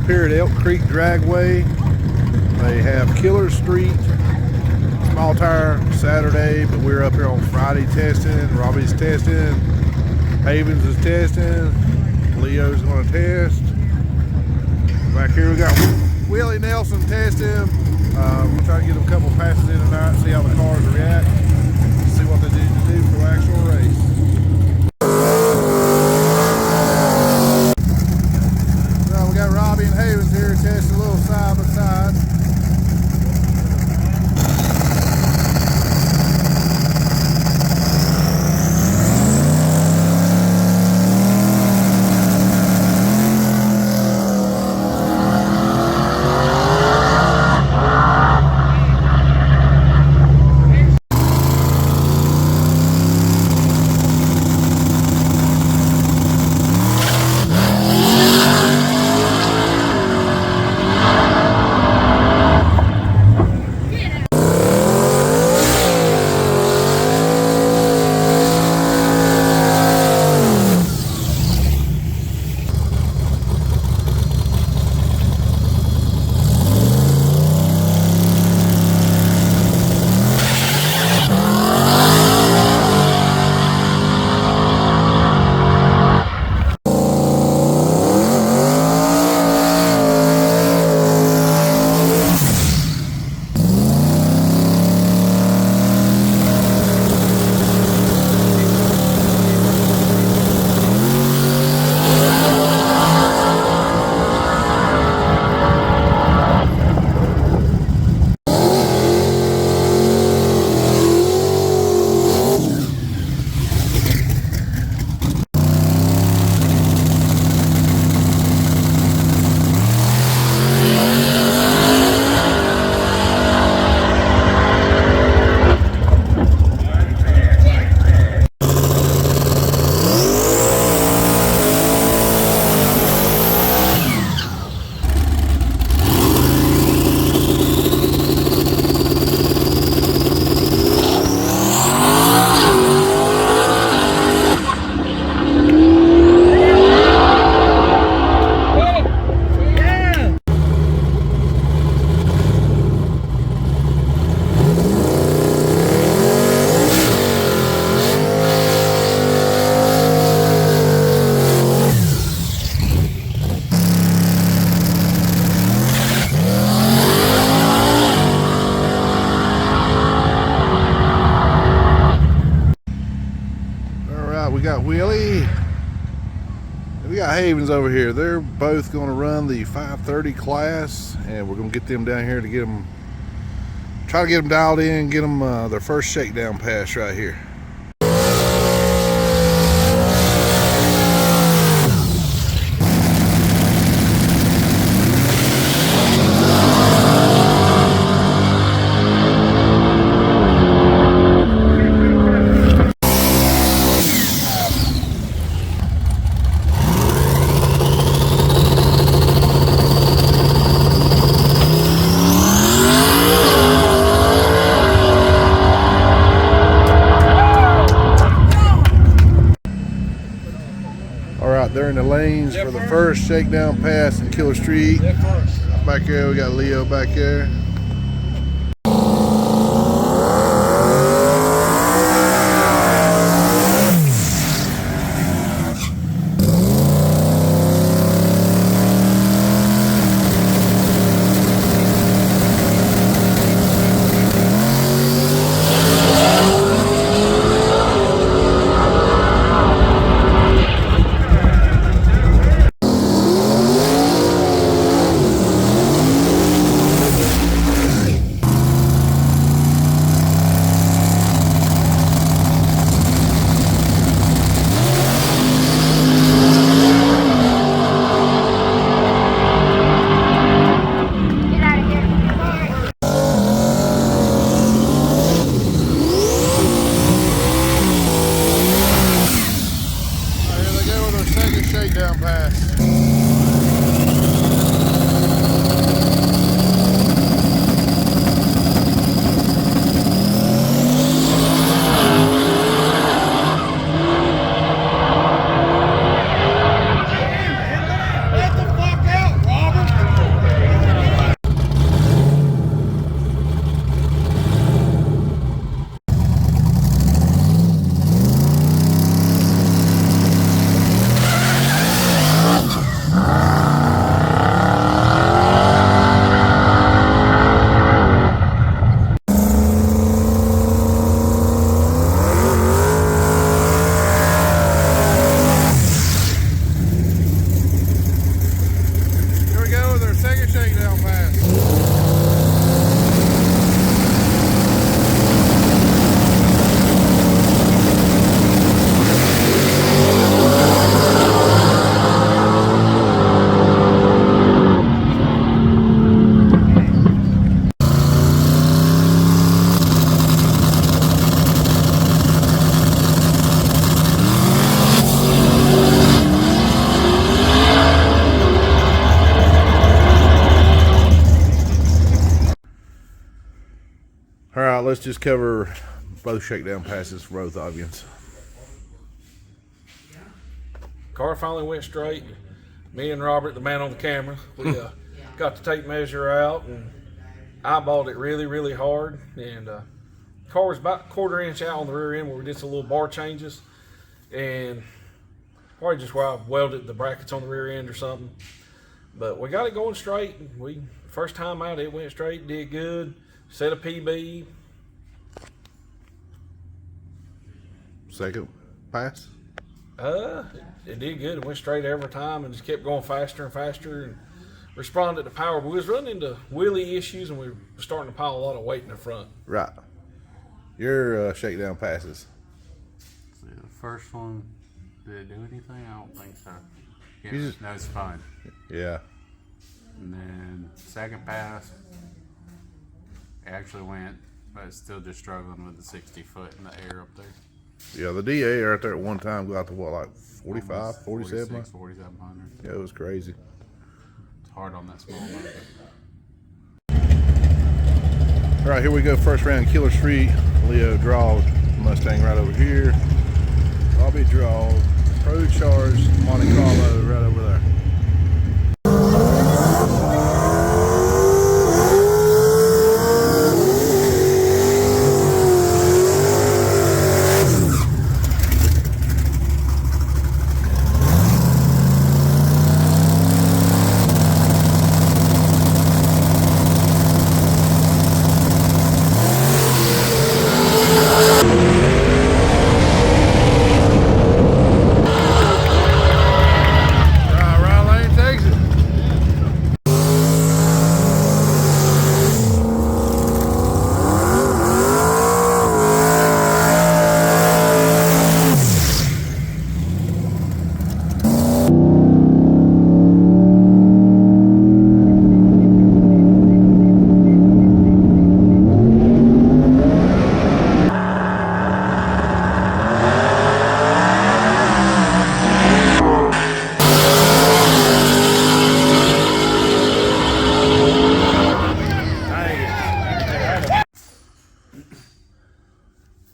here at Elk Creek Dragway. They have Killer Street, small tire Saturday, but we're up here on Friday testing. Robbie's testing, Havens is testing, Leo's going to test. Back here we got Willie Nelson testing. We'll try to get them a couple passes in tonight, see how the cars react, see what they need to do for the actual race. So we got Robbie and Havens here testing a little side by side. We got Willie, we got Havens over here. They're both going to run the 530 class, and we're going to get them down here to get them, try to get them dialed in, get them their first shakedown pass right here. They're in the lanes for the first shakedown pass in Killer Street. Back there, we got Leo back there. just cover both shakedown passes for both audience. Car finally went straight. Me and Robert, the man on the camera, we got the tape measure out and eyeballed it really, really hard. And car was about a quarter inch out on the rear end where we did some little bar changes. And probably just where I welded the brackets on the rear end or something. But we got it going straight. First time out, it went straight, did good. Set a PB. Second pass? It did good. It went straight every time and just kept going faster and faster and responded to power. But we was running into wheelie issues and we were starting to pile a lot of weight in the front. Right. Your shakedown passes. See, the first one, did it do anything? I don't think so. Yeah, just, no, it's fine. Yeah. And then second pass, it actually went, but it's still just struggling with the 60 foot in the air up there. Yeah, the DA right there at one time got to what, like 45, 47? 4,700. Yeah, it was crazy. It's hard on that small motor. All right, here we go. First round, Killer Street. Leo draws Mustang right over here. Bobby draws Pro Charge Monte Carlo right over there.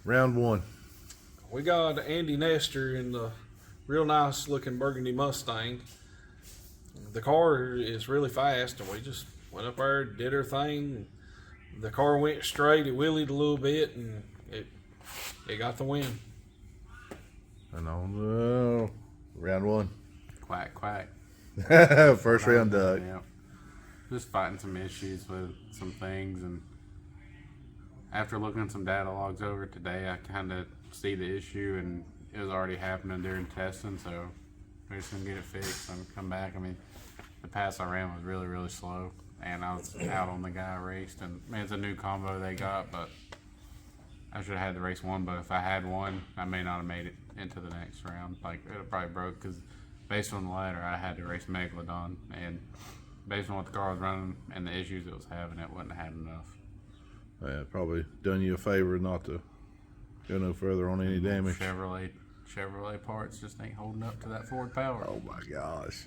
Round one. We got Andy Nestor in the real nice looking burgundy Mustang. The car is really fast and we just went up there, did our thing. The car went straight, it wheelied a little bit and it got the win. And on round one. Quack, quack. First round dug. Yeah. Just fighting some issues with some things, and after looking at some data logs over today, I kind of see the issue, and it was already happening during testing, so we're just gonna get it fixed and come back. I mean, the pass I ran was really, really slow, and I was out on the guy I raced, and man, it's a new combo they got, but I should have had the race one, but if I had one, I may not have made it into the next round. Like, it would probably broke, because based on the ladder, I had to race Megalodon, and based on what the car was running and the issues it was having, it wouldn't have had enough. Yeah, probably done you a favor not to go no further on any damage. Chevrolet parts just ain't holding up to that Ford power. Oh my gosh.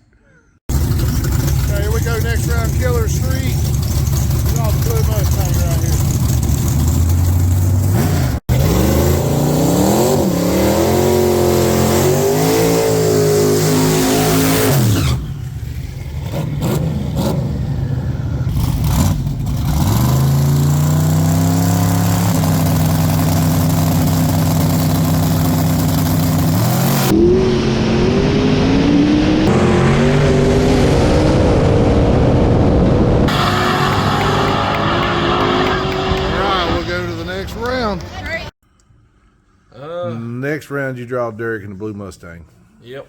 Okay, here we go, next round, Killer Street. Draw the blue Mustang right here. Next round, you draw Derek in the blue Mustang. Yep.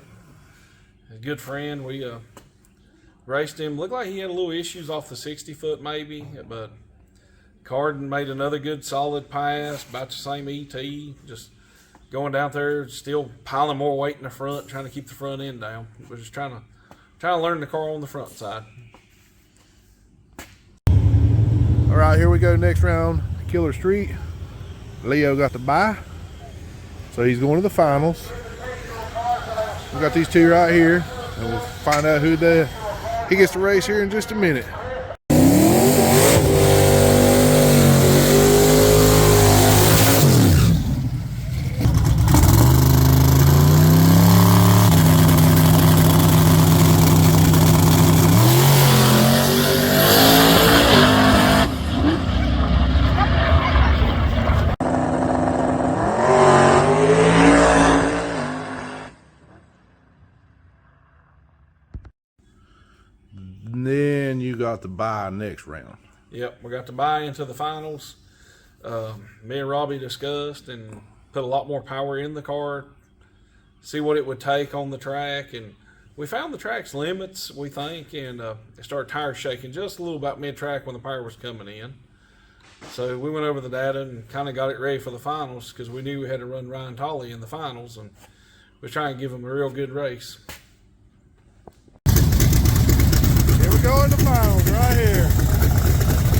A good friend. We raced him. Looked like he had a little issues off the 60 foot maybe, but Carden made another good solid pass, about the same ET, just going down there, still piling more weight in the front, trying to keep the front end down. We're just trying to learn the car on the front side. All right, here we go, next round, Killer Street. Leo got the bye, so he's going to the finals. We got these two right here, and we'll find out who he gets to race here in just a minute. got to buy next round. Yep, we got to buy into the finals. Me and Robbie discussed and put a lot more power in the car, see what it would take on the track, and we found the track's limits, we think, and it started tire shaking just a little about mid-track when the power was coming in. So we went over the data and kind of got it ready for the finals because we knew we had to run Ryan Tolley in the finals, and we try and give him a real good race. Here we go in the finals right here.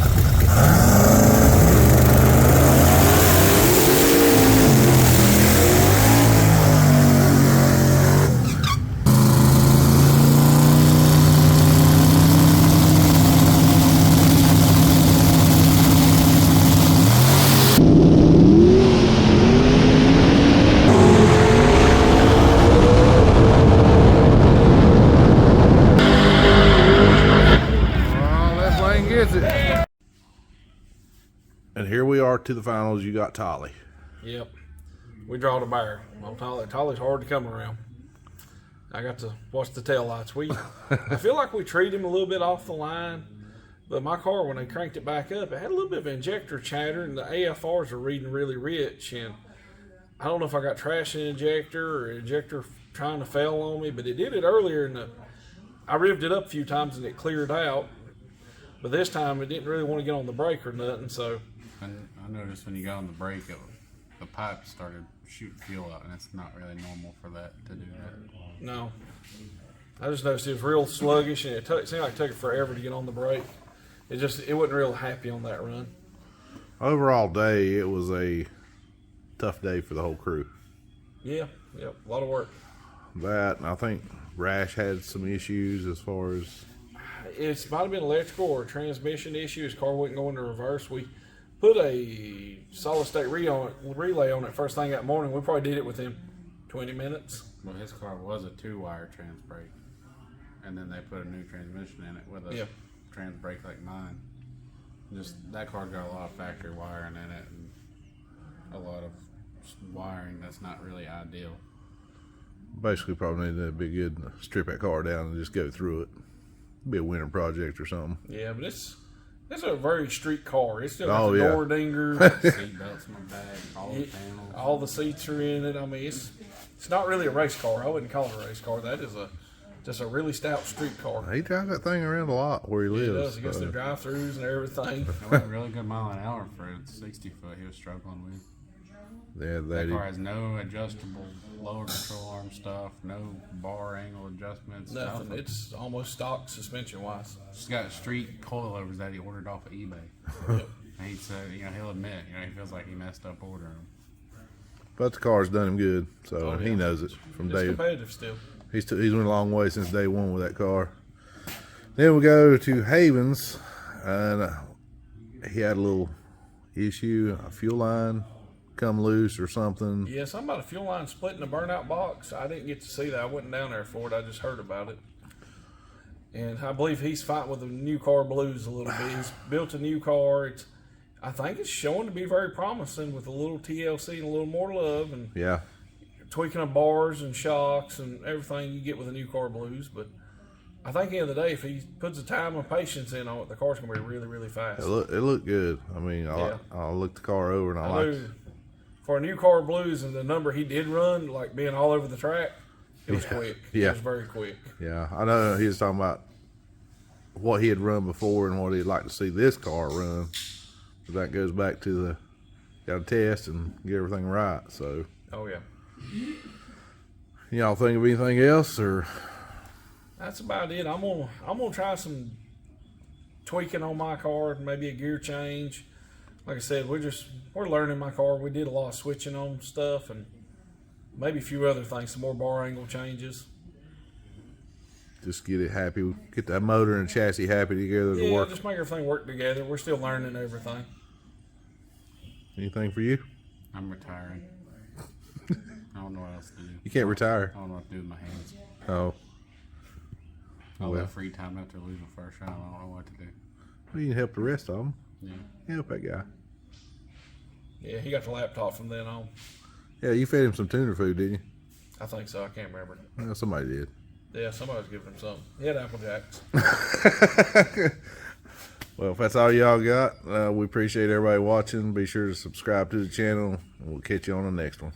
And here we are to the finals. You got Tolley. Yep, we draw the bear. Well, Tolley's hard to come around. I got to watch the taillights. I feel like we treat him a little bit off the line, but my car, when they cranked it back up, it had a little bit of injector chatter, and the AFRs are reading really rich. And I don't know if I got trash in the injector or injector trying to fail on me, but it did it earlier, and I revved it up a few times and it cleared out. But this time it didn't really want to get on the brake or nothing, so. And I noticed when you got on the brake, the pipe started shooting fuel out, and it's not really normal for that to do that. No. I just noticed it was real sluggish, and it seemed like it took it forever to get on the brake. It wasn't real happy on that run. Overall day, it was a tough day for the whole crew. Yeah, yep, a lot of work. That, and I think Rash had some issues as far as... It might have been electrical or a transmission issue. His car wouldn't go into reverse. We put a solid state relay on it first thing that morning. We probably did it within 20 minutes. Well, his car was a 2-wire trans brake, and then they put a new transmission in it with a trans brake like mine. Just that car got a lot of factory wiring in it, and a lot of wiring that's not really ideal. Basically, probably need to be good to strip that car down and just go through it. Be a winter project or something. Yeah, but it's a very street car. It's still got Oh, the yeah. door dingers, Seat belts in my bag, all the panels. all the seats are in it. I mean, it's not really a race car. I wouldn't call it a race car. That is just a really stout street car. He drives that thing around a lot where he lives. He does. He goes through drive-throughs and everything. It went a really good mile an hour for a 60 foot he was struggling with. Yeah, That car has no adjustable lower control arm stuff, no bar angle adjustments. Nothing. It's almost stock suspension-wise. Just got street coilovers that he ordered off of eBay. Yep. And he said, he'll admit, he feels like he messed up ordering them. But the car's done him good, so Oh, yeah. he knows it from It's day. competitive still. He's went a long way since day one with that car. Then we go to Havens, and he had a little issue, a fuel line come loose or something. Yeah, something about a fuel line splitting the burnout box. I didn't get to see that. I wasn't down there for it. I just heard about it. And I believe he's fighting with the new car blues a little bit. He's built a new car. I think it's showing to be very promising with a little TLC and a little more love and Yeah, tweaking of bars and shocks and everything you get with a new car blues. But I think at the end of the day, if he puts the time and patience in on it, the car's going to be really, really fast. it looked good. I mean, I looked the car over and I liked it. For a new car blues and the number he did run, like being all over the track, it was quick. Yeah. It was very quick. Yeah, I know he was talking about what he had run before and what he'd like to see this car run. But that goes back to got to test and get everything right. So, Oh, yeah. y'all think of anything else or? That's about it. I'm gonna try some tweaking on my car, maybe a gear change. Like I said, we're learning my car. We did a lot of switching on stuff and maybe a few other things, some more bar angle changes. Just get it happy, get that motor and chassis happy together to Yeah, work. just make everything work together. We're still learning everything. Anything for you? I'm retiring. I don't know what else to do. You can't retire. I don't know what to do with my hands. Oh, All Well. that free time after losing first round, I don't know what to do. well, you can help the rest of them. Yeah. Help that guy. Yeah, he got the laptop from then on. Yeah, you fed him some tuner food, didn't you? I think so. I can't remember. Well, somebody did. Yeah, somebody's giving him something. He had Apple Jacks. Well, if that's all y'all got, we appreciate everybody watching. Be sure to subscribe to the channel, and we'll catch you on the next one.